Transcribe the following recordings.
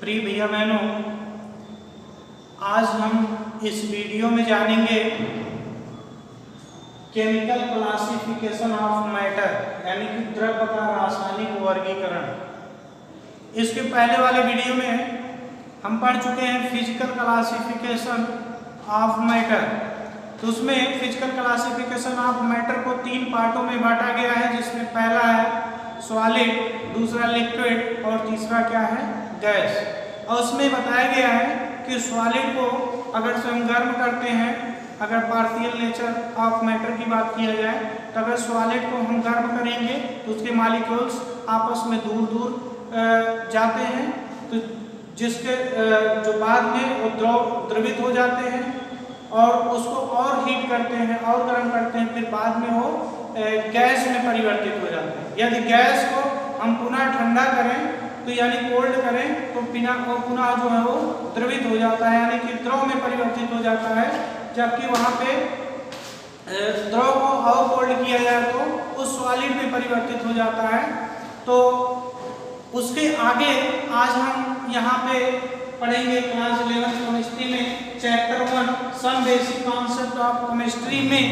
प्रिय भैया बहनों, आज हम इस वीडियो में जानेंगे केमिकल क्लासिफिकेशन ऑफ मैटर, यानी कि द्रव्य का रासायनिक वर्गीकरण। इसके पहले वाले वीडियो में हम पढ़ चुके हैं फिजिकल क्लासिफिकेशन ऑफ मैटर। तो उसमें फिजिकल क्लासिफिकेशन ऑफ मैटर को 3 पार्टों में बांटा गया है, जिसमें पहला है सॉलिड, दूसरा लिक्विड और तीसरा क्या है, गैस। और उसमें बताया गया है कि सॉलिड को अगर से हम गर्म करते हैं, अगर पार्शियल नेचर ऑफ मैटर की बात किया जाए, तो अगर सॉलिड को हम गर्म करेंगे तो उसके मॉलिक्यूल्स आपस में दूर दूर जाते हैं, तो जिसके जो बाद में वो द्रवित हो जाते हैं और उसको और हीट करते हैं और गर्म करते हैं, फिर बाद में वो गैस में परिवर्तित हो जाते हैं। यदि गैस को हम पुनः ठंडा करें तो यानी कोल्ड करें तो पुनः जो है वो द्रवित हो जाता है, यानी कि द्रव में परिवर्तित हो जाता है। जबकि वहाँ पे द्रव को और कोल्ड किया जाए तो उस सॉलिड में परिवर्तित हो जाता है। तो उसके आगे आज हम यहाँ पे पढ़ेंगे क्लास 11 केमिस्ट्री में chapter 1 some basic concept of chemistry में।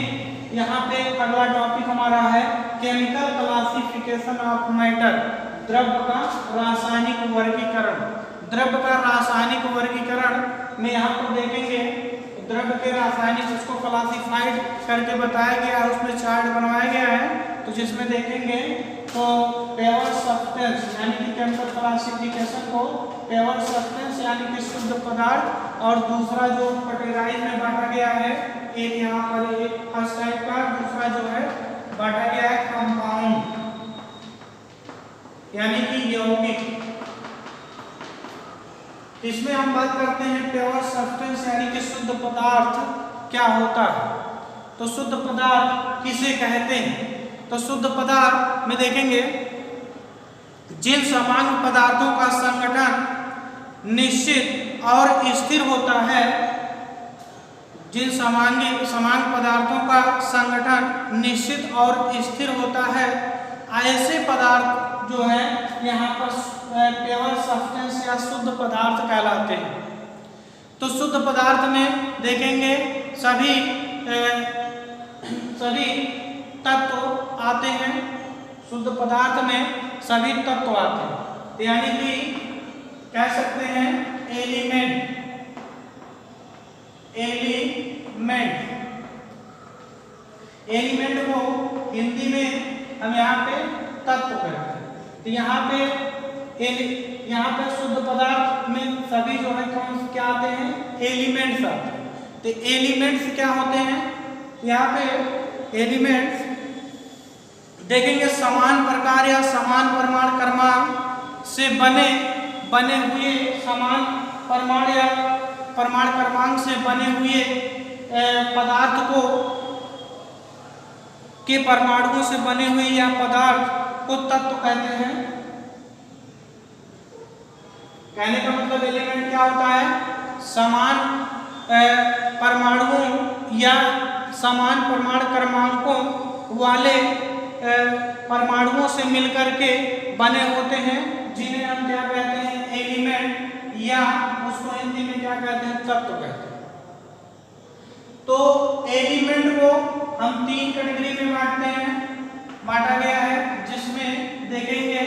यहाँ पे अगला टॉपिक हमारा है केमिकल क्लासिफिकेशन ऑफ मैटर, द्रव्य का रासायनिक वर्गीकरण। द्रव्य का रासायनिक वर्गीकरण में यहाँ पर देखेंगे द्रव्य के रासायनिक उसको क्लासिफाइड करके बताया गया है, उसमें चार्ट बनवाया गया है। तो जिसमें देखेंगे तो प्योर सब्सटेंस यानी कि केमिकल क्लासिफिकेशन को प्योर सब्सटेंस यानी कि शुद्ध पदार्थ, और दूसरा जो कैटेगराइज में बांटा गया है, एक यहाँ पर एक फर्स्ट टाइप का, दूसरा जो है बांटा गया है कंपाउंड यानी कि यौगिक। इसमें हम बात करते हैं प्योर सब्सटेंस यानी कि शुद्ध पदार्थ क्या होता है। तो शुद्ध पदार्थ किसे कहते हैं? तो शुद्ध पदार्थ में देखेंगे जिन सामान्य पदार्थों का संगठन निश्चित और स्थिर होता है, जिन सामान्य पदार्थों का संगठन निश्चित और स्थिर होता है, ऐसे पदार्थ जो है यहाँ पर प्योर सब्सटेंस या शुद्ध पदार्थ कहलाते हैं। तो शुद्ध पदार्थ में देखेंगे सभी तत्व आते हैं। शुद्ध पदार्थ में सभी तत्व आते हैं, यानी कि कह सकते हैं एलिमेंट। एलिमेंट को हिंदी में हम यहाँ पे तत्व कहते हैं। तो यहाँ पे शुद्ध पदार्थ में सभी जो है क्या आते हैं, एलिमेंट्स आते हैं। तो एलिमेंट्स क्या होते हैं? यहाँ पे एलिमेंट्स देखेंगे समान प्रकार या समान परमाणु क्रमांक से बने हुए, समान परमाणु या परमाणु क्रमांक से बने हुए पदार्थ को के परमाणुओं से बने हुए या पदार्थ को तत्व कहते हैं। कहने का मतलब एलिमेंट क्या होता है? समान परमाणुओं या समान परमाणु क्रमांकों वाले परमाणुओं से मिलकर के बने होते हैं, जिन्हें हम क्या कहते हैं, एलिमेंट, या उसको हिंदी में क्या कहते हैं, तत्व कहते हैं। तो एलिमेंट को हम 3 कैटेगरी में बांटा गया है, जिसमें देखेंगे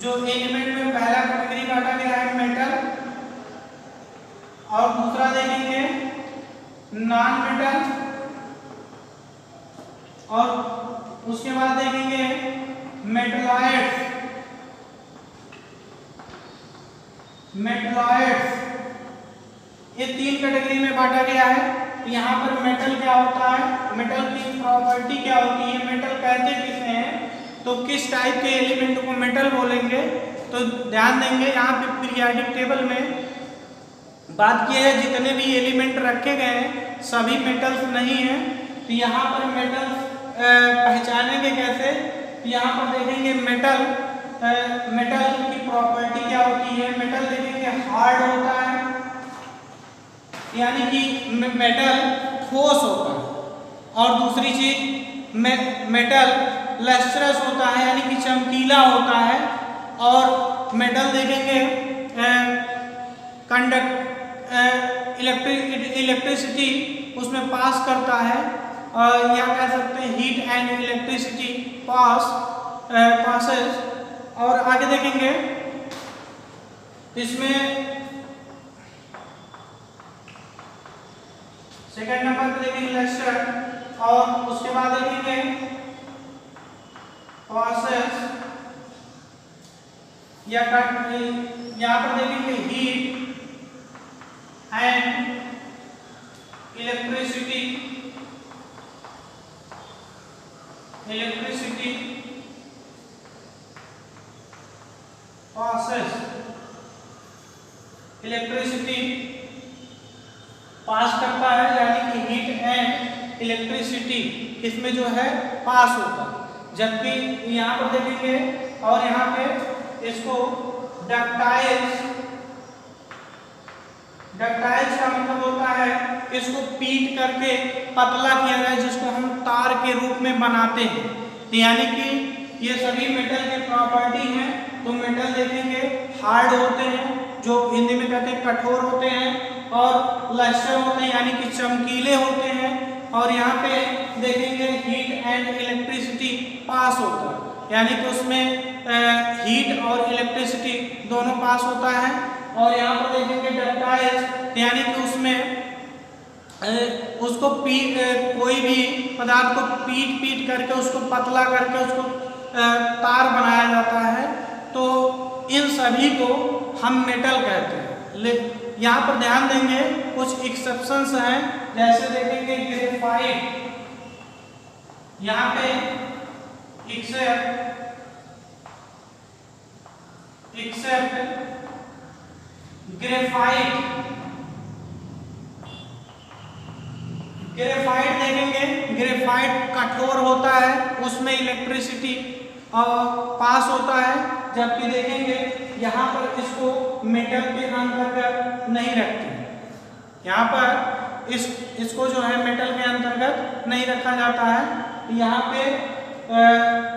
जो एलिमेंट में पहला कैटेगरी बांटा गया है मेटल, और दूसरा देखेंगे नॉन मेटल, और उसके बाद देखेंगे मेटलॉइड्स। ये 3 कैटेगरी में बांटा गया है। यहाँ पर मेटल क्या होता है, मेटल की प्रॉपर्टी क्या होती है, मेटल कहते किसे हैं, तो किस टाइप के एलिमेंट को मेटल बोलेंगे। तो ध्यान देंगे यहाँ पे पीरियोडिक टेबल में बात की है, जितने भी एलिमेंट रखे गए हैं सभी मेटल्स नहीं हैं। तो यहाँ पर मेटल्स पहचानेंगे कैसे? तो यहाँ पर देखेंगे मेटल की प्रॉपर्टी क्या होती है। मेटल देखेंगे हार्ड होता है, यानी कि मेटल ठोस होता है, और दूसरी चीज मेटल लस्ट्रस होता है, यानी कि चमकीला होता है। और मेटल देखेंगे इलेक्ट्रिसिटी उसमें पास करता है, या कह सकते हैं हीट एंड इलेक्ट्रिसिटी पासेस। और आगे देखेंगे इसमें सेकंड नंबर पे देखेंगे लेक्चर, और उसके बाद देखेंगे प्रोसेस, या यहाँ पर देखेंगे heat and electricity process, electricity pass करता है, यानी कि हीट एंड इलेक्ट्रिसिटी इसमें जो है पास होता है। जबकि यहाँ पर देखेंगे और यहाँ पे इसको डक्टाइल्स का मतलब होता है इसको पीट करके पतला किया जाए, जिसको हम तार के रूप में बनाते हैं। यानी कि ये सभी मेटल के प्रॉपर्टी हैं। तो मेटल देखेंगे हार्ड होते हैं, जो हिंदी में कहते हैं कठोर होते हैं, और लस्टर होते हैं यानी कि चमकीले होते हैं। और यहाँ पे देखेंगे हीट एंड इलेक्ट्रिसिटी पास होता है, यानी कि उसमें हीट और इलेक्ट्रिसिटी दोनों पास होता है। और यहाँ पर देखेंगे डक्टाइल्स, यानी कि उसमें उसको कोई भी पदार्थ को पीट करके उसको पतला करके उसको तार बनाया जाता है। तो इन सभी को हम मेटल कहते हैं। यहाँ पर ध्यान देंगे कुछ एक्सेप्शंस हैं, जैसे देखेंगे ग्रेफाइट, यहाँ पे एक्सेप्ट ग्रेफाइट देखेंगे, ग्रेफाइट कठोर होता है, उसमें इलेक्ट्रिसिटी पास होता है। जबकि देखेंगे यहाँ पर इसको मेटल के अंतर्गत नहीं रखते, यहाँ पर इसको जो है मेटल के अंतर्गत नहीं रखा जाता है। यहाँ पे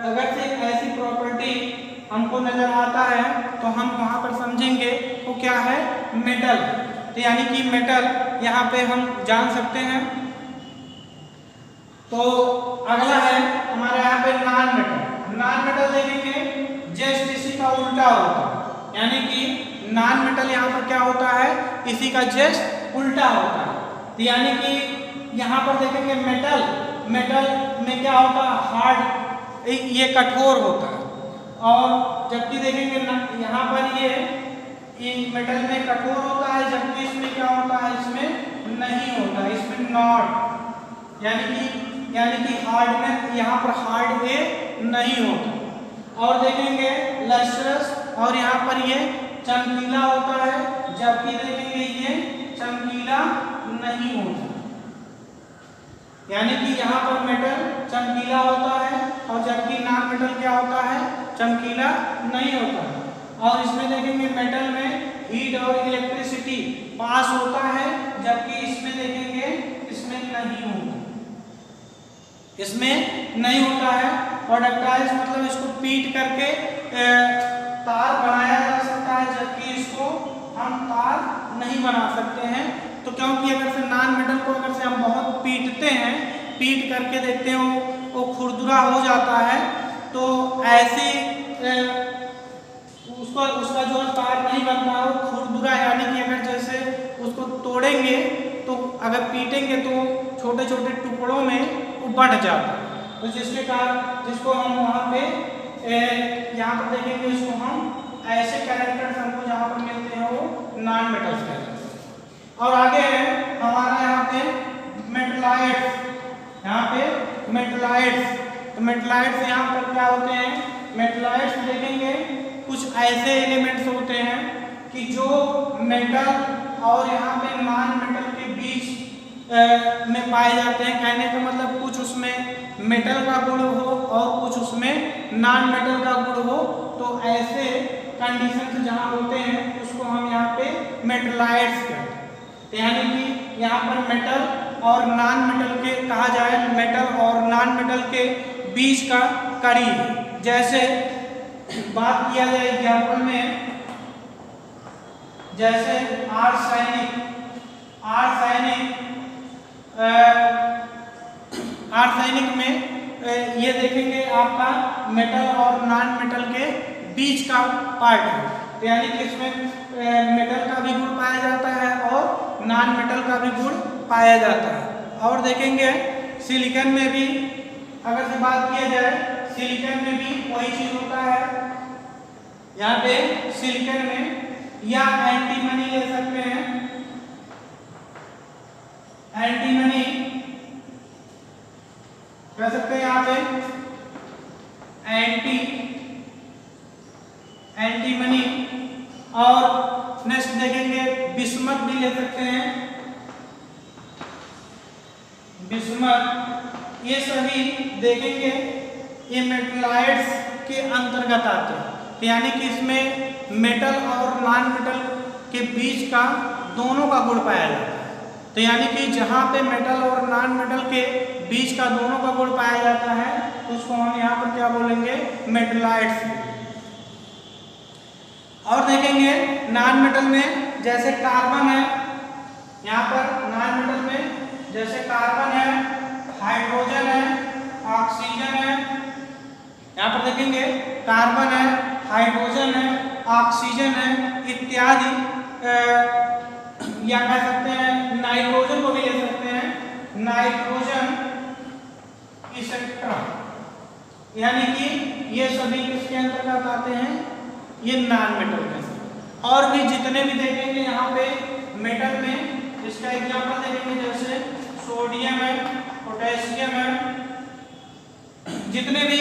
अगर से ऐसी प्रॉपर्टी हमको नजर आता है तो हम वहाँ पर समझेंगे वो क्या है, मेटल। तो यानी कि मेटल यहाँ पे हम जान सकते हैं। तो अगला है हमारे यहाँ पे नॉन मेटल। नॉन मेटल देखेंगे जस्ट इसी का उल्टा होता है, यानी कि नॉन मेटल यहाँ पर क्या होता है, इसी का जस्ट उल्टा होता है। तो यानी कि यहाँ पर देखेंगे मेटल में क्या होता है, हार्ड, ये कठोर होता है। और जबकि देखेंगे यहाँ पर ये मेटल में कठोर होता है, जबकि इसमें क्या होता है, इसमें नहीं होता, इसमें नॉट, यानी कि हार्ड में यहाँ पर हार्ड ए नहीं होता। और देखेंगे लस्ट्रस, और यहाँ पर ये चमकीला होता है, जबकि देखेंगे ये चमकीला नहीं होता। यानी कि यहाँ पर मेटल चमकीला होता है और जबकि नॉन मेटल क्या होता है, चमकीला नहीं होता है। और इसमें देखेंगे मेटल में हीट और इलेक्ट्रिसिटी पास होता है, जबकि इसमें देखेंगे इसमें नहीं होता है। और डक्टाइल्स मतलब इसको पीट करके तार बनाया जा सकता है, जबकि इसको हम तार नहीं बना सकते हैं। तो क्योंकि अगर से नॉन मेटल को अगर से हम बहुत पीटते हैं, पीट करके देखते हैं वो खुरदुरा हो जाता है, तो ऐसे उसका जो तार नहीं बनता है वो खुरदुरा, यानी कि अगर जैसे उसको तोड़ेंगे तो अगर पीटेंगे तो छोटे छोटे टुकड़ों में वो बढ़ जाता है। तो जिसके कारण जिसको हम वहाँ पे यहाँ पर देखेंगे, इसको हम ऐसे कैरेक्टर्स हमको जहाँ पर मिलते हैं वो नॉन मेटल्स कहते हैं। और आगे है हमारा यहाँ पे मेटलाइट्स, यहाँ पे मेटलाइट्स। तो मेटलाइट्स यहाँ पर क्या होते हैं, मेटलाइट्स देखेंगे कुछ ऐसे एलिमेंट्स होते हैं कि जो मेटल और यहाँ पे नॉन मेटल के बीच में पाए जाते हैं। कहने का मतलब कुछ उसमें मेटल का गुण हो और कुछ उसमें नॉन मेटल का गुण हो। तो ऐसे कंडीशन जहाँ होते हैं उसको हम यहाँ पे मेटलाइट्स कहते हैं। तो यानी कि यहाँ पर मेटल और नॉन मेटल के कहा जाए, मेटल और नॉन मेटल के बीच का कड़ी है। जैसे बात किया जाए एग्जाम्पल में, जैसे आर्सेनिक में ये देखेंगे आपका मेटल और नॉन मेटल के बीच का पार्ट है, तो यानी कि इसमें मेटल का भी गुण पाया जाता है और नॉन मेटल का भी गुण पाया जाता है। और देखेंगे सिलिकॉन में भी अगर से बात किया जाए, सिलिकॉन में भी वही चीज होता है। यहाँ पे सिलिकॉन में या एंटीमनी ले सकते हैं, एंटीमनी कह सकते हैं यहाँ पे एंटीमनी। और नेक्स्ट देखेंगे बिस्मथ भी ले सकते हैं, बिस्मथ। ये सभी देखेंगे ये मेटलाइट्स के अंतर्गत आते हैं, तो यानी कि इसमें मेटल और नॉन मेटल के बीच का दोनों का गुण पाया जाता है। तो यानी कि जहाँ पे मेटल और नॉन मेटल के बीच का दोनों का गुण पाया जाता है उसको हम यहाँ पर क्या बोलेंगे, मेटलाइट्स। और देखेंगे नॉन मेटल में जैसे कार्बन है, यहाँ पर नॉन मेटल में जैसे कार्बन है, हाइड्रोजन है, ऑक्सीजन है। यहाँ पर देखेंगे कार्बन है, हाइड्रोजन है, ऑक्सीजन है इत्यादि, या कह सकते हैं नाइट्रोजन को भी ले सकते हैं, नाइट्रोजन एक्सेट्रा। यानी कि ये सभी किसके अंतर्गत आते हैं, ये नॉन मेटल के। और भी जितने भी देखेंगे यहाँ पे मेटल में, इसका एग्जांपल देखेंगे जैसे सोडियम है, पोटेशियम है, जितने भी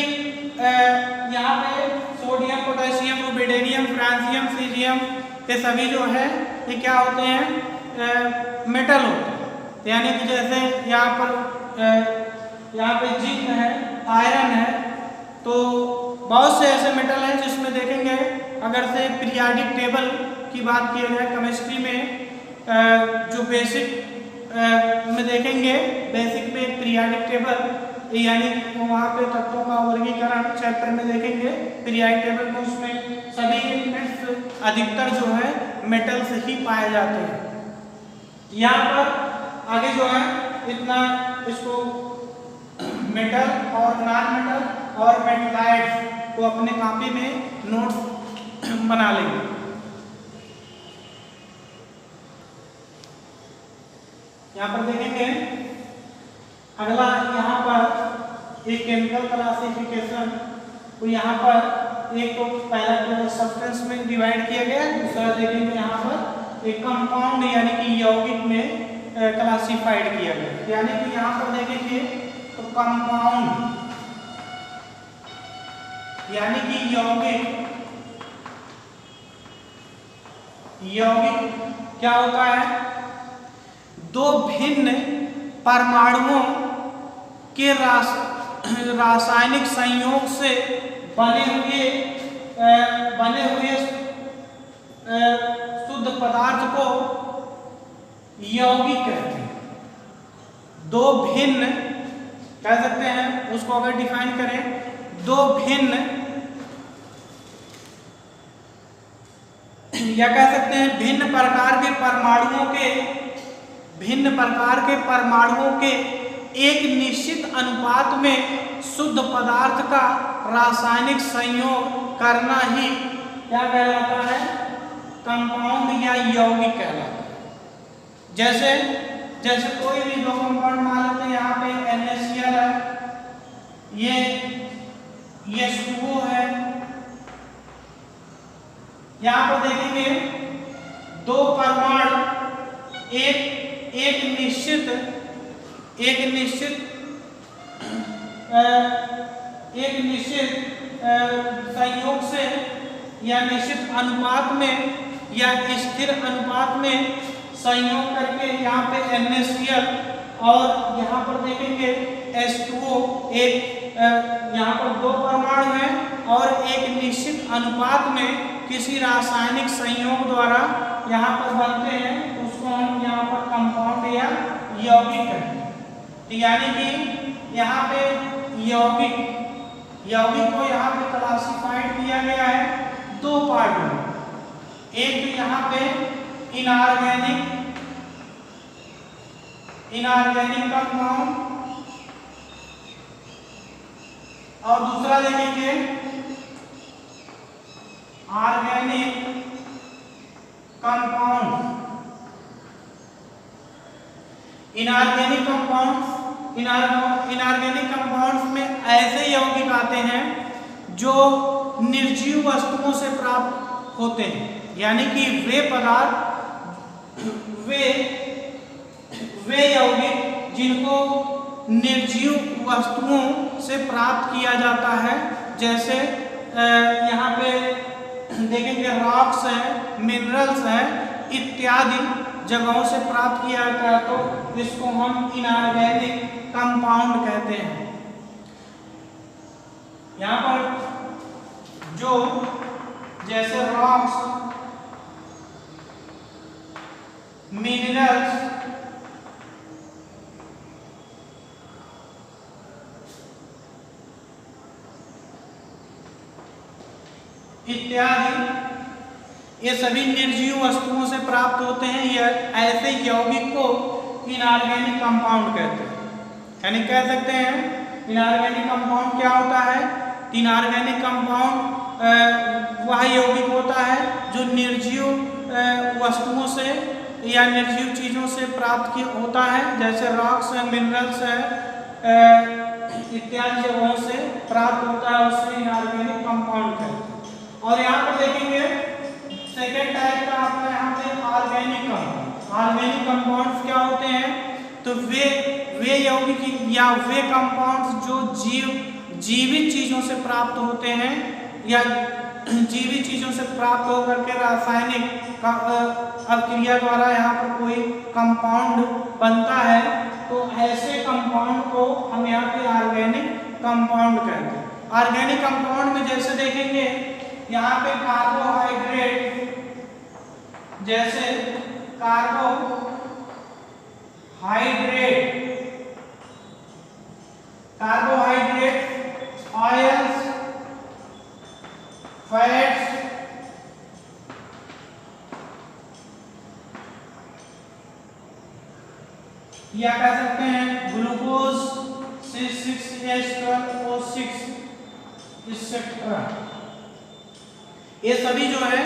यहाँ पे sodium, potassium, rubidium, francium, caesium, ये सभी जो है ये क्या होते हैं, मेटल होते हैं। यानी कि जैसे यहाँ पे जिंक है, आयरन है, तो बहुत से ऐसे मेटल हैं जिसमें देखेंगे अगर से पीरियाडिक टेबल की बात की जाए केमिस्ट्री में, जो बेसिक में देखेंगे, बेसिक में पीरियाडिक टेबल यानी वहाँ पे तत्वों का वर्गीकरण चैप्टर में देखेंगे पीरियाडिक टेबल में, उसमें सभी एलिमेंट्स अधिकतर जो है मेटल से ही पाए जाते हैं। यहाँ पर आगे जो है इतना इसको मेटल और नॉन मेटल और मेटलाइट्स को अपने कॉपी में नोट्स बना लेंगे। यहाँ पर देखेंगे अगला, यहाँ पर एक केमिकल क्लासिफिकेशन, तो यहाँ पर एक तो पहला सब्सटेंस में डिवाइड किया गया, दूसरा देखेंगे यहाँ पर एक कंपाउंड यानी कि यौगिक में क्लासिफाइड किया गया। यानी कि यहाँ पर देखेंगे तो कंपाउंड यानी कि यौगिक क्या होता है, दो भिन्न परमाणुओं के रासायनिक संयोग से बने हुए शुद्ध पदार्थ को यौगिक कहते हैं। दो भिन्न कह सकते हैं, उसको अगर डिफाइन करें, दो भिन्न या कह सकते हैं भिन्न प्रकार के परमाणुओं के एक निश्चित अनुपात में शुद्ध पदार्थ का रासायनिक संयोग करना ही क्या कहलाता है, कंपाउंड या यौगिक कहलाता है। जैसे कोई भी दो कंपाउंड मान लेते हैं, यहाँ पे NaCl है, ये H2O है। यहाँ पर देखेंगे दो परमाणु एक निश्चित संयोग से या निश्चित अनुपात में या स्थिर अनुपात में संयोग करके यहाँ पे NaCl और यहाँ पर देखेंगे H2O, यहाँ पर दो परमाणु हैं और एक निश्चित अनुपात में किसी रासायनिक संयोग द्वारा यहाँ पर बनते हैं, उसको हम यहाँ पर कंपाउंड या यौगिक कहते हैं। यानी कि यहाँ पे यौगिक को यहाँ पे क्लासिफाइड किया गया है दो पार्ट में। एक तो यहाँ पे इनऑर्गेनिक कंपाउंड, और दूसरा देखेंगे ऑर्गेनिक कंपाउंड। इनऑर्गेनिक कंपाउंड्स में ऐसे यौगिक आते हैं जो निर्जीव वस्तुओं से प्राप्त होते हैं, यानी कि वे पदार्थ, वे यौगिक जिनको निर्जीव वस्तुओं से प्राप्त किया जाता है। जैसे यहाँ पे देखेंगे रॉक्स हैं, मिनरल्स हैं, इत्यादि जगहों से प्राप्त किया जाता है, तो इसको हम इनऑर्गेनिक कंपाउंड कहते हैं। यहाँ पर जो जैसे रॉक्स, मिनरल्स, इत्यादि, ये सभी निर्जीव वस्तुओं से प्राप्त होते हैं। यह ऐसे यौगिक को इनऑर्गेनिक कंपाउंड कहते हैं। यानी कह सकते हैं इनऑर्गेनिक कंपाउंड क्या होता है? इनऑर्गेनिक कंपाउंड वह यौगिक होता है जो निर्जीव वस्तुओं से या निर्जीव चीजों से प्राप्त होता है, जैसे रॉक्स है, मिनरल्स है, इत्यादि जगहों से प्राप्त होता है, उससे इनऑर्गेनिक कंपाउंड कहते हैं। और यहाँ पर देखेंगे सेकेंड टाइप का आपका यहाँ पे ऑर्गेनिक कंपाउंड। ऑर्गेनिक कंपाउंड्स क्या होते हैं? तो वे यौगिक या वे कंपाउंड्स जो जीवित चीजों से प्राप्त होते हैं या जीवित चीजों से प्राप्त होकर के रासायनिक अभिक्रिया द्वारा यहाँ पर कोई कंपाउंड बनता है, तो ऐसे कंपाउंड को हम यहाँ पे ऑर्गेनिक कंपाउंड कहते हैं। ऑर्गेनिक कंपाउंड में जैसे देखेंगे यहाँ पे कार्बोहाइड्रेट, जैसे कार्बोहाइड्रेट, ऑयल्स, फैट्स, या कह सकते हैं ग्लूकोज, C6H12O6 एक्सेट्रा, ये सभी जो है